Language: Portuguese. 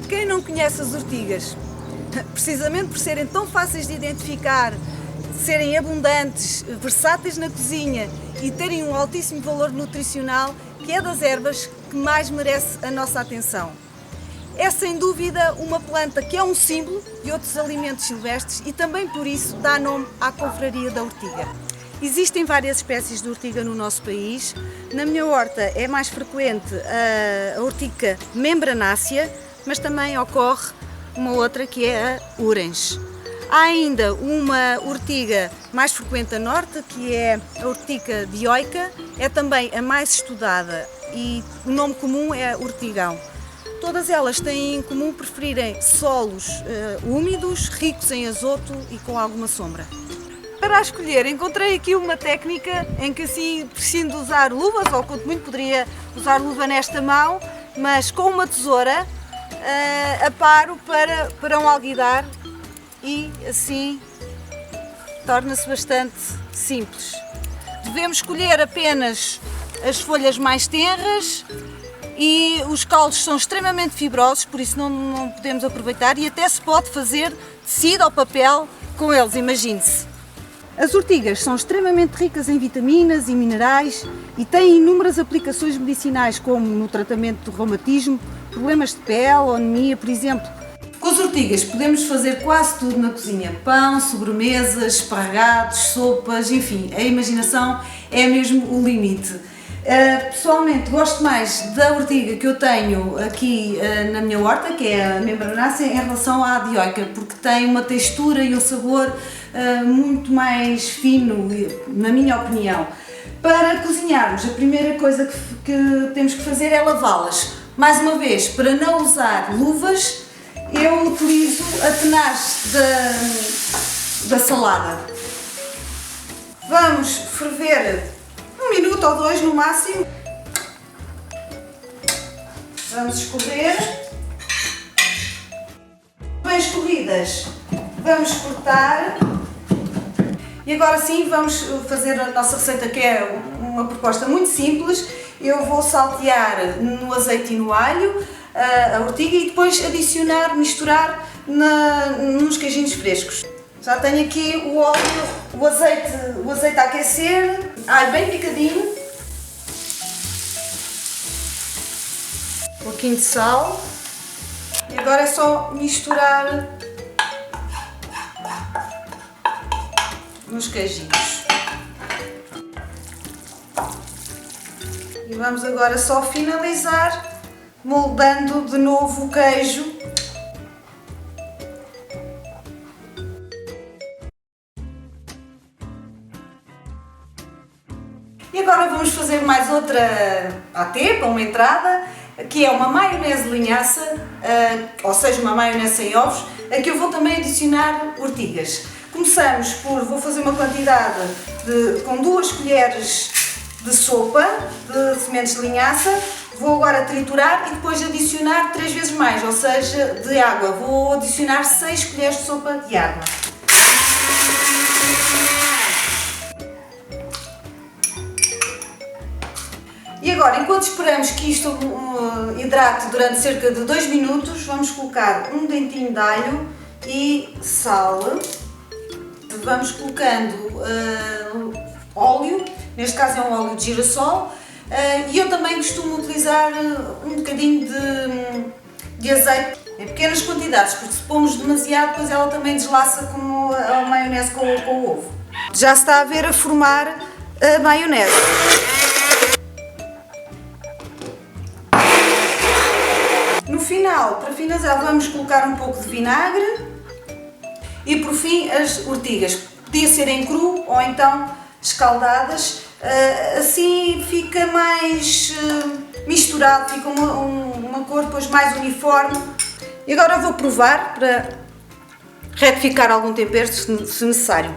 Quem não conhece as ortigas? Precisamente por serem tão fáceis de identificar, serem abundantes, versáteis na cozinha e terem um altíssimo valor nutricional, que é das ervas que mais merece a nossa atenção. É sem dúvida uma planta que é um símbolo de outros alimentos silvestres e também por isso dá nome à confraria da ortiga. Existem várias espécies de ortiga no nosso país. Na minha horta é mais frequente a ortiga membranácea, mas também ocorre uma outra que é a urens. Há ainda uma ortiga mais frequente a norte, que é a ortiga dioica, é também a mais estudada e o nome comum é ortigão. Todas elas têm em comum preferirem solos úmidos, ricos em azoto e com alguma sombra. Para a escolher, encontrei aqui uma técnica em que assim prescindo de usar luvas, ou quanto muito poderia usar luva nesta mão, mas com uma tesoura aparo para um alguidar e assim torna-se bastante simples. Devemos escolher apenas as folhas mais tenras e os caules são extremamente fibrosos, por isso não podemos aproveitar e até se pode fazer tecido ou papel com eles, imagine-se. As ortigas são extremamente ricas em vitaminas e minerais e têm inúmeras aplicações medicinais, como no tratamento do reumatismo, problemas de pele, anemia, por exemplo. Com as ortigas podemos fazer quase tudo na cozinha: pão, sobremesas, esparregados, sopas, enfim, a imaginação é mesmo o limite. Pessoalmente gosto mais da ortiga que eu tenho aqui na minha horta, que é a membranácea, em relação à dioica, porque tem uma textura e um sabor muito mais fino, na minha opinião. Para cozinharmos, a primeira coisa que temos que fazer é lavá-las. Mais uma vez, para não usar luvas, eu utilizo a tenaz da salada. Vamos ferver 1 minuto ou 2 no máximo. Vamos escorrer. Bem escorridas, vamos cortar. E agora sim vamos fazer a nossa receita, que é uma proposta muito simples. Eu vou saltear no azeite e no alho a ortiga e depois adicionar, misturar nos queijinhos frescos. Já tenho aqui o óleo, o azeite a aquecer, alho bem picadinho, um pouquinho de sal e agora é só misturar nos queijinhos. E vamos agora só finalizar moldando de novo o queijo. E agora vamos fazer mais outra patê para uma entrada, que é uma maionese de linhaça, ou seja, uma maionese sem ovos, a que eu vou também adicionar ortigas. Começamos vou fazer uma quantidade com 2 colheres de sopa de sementes de linhaça, vou agora triturar e depois adicionar 3 vezes mais, ou seja, de água. Vou adicionar 6 colheres de sopa de água. E agora, enquanto esperamos que isto hidrate durante cerca de 2 minutos, vamos colocar um dentinho de alho e sal. Vamos colocando óleo, neste caso é um óleo de girassol, e eu também costumo utilizar um bocadinho de azeite em pequenas quantidades, porque se pomos demasiado, depois ela também deslaça como a maionese com o ovo. Já se está a ver a formar a maionese. No final, para finalizar, vamos colocar um pouco de vinagre e por fim as ortigas. Podia ser em cru ou então escaldadas, assim fica mais misturado, fica uma cor depois mais uniforme. E agora vou provar para retificar algum tempero se necessário.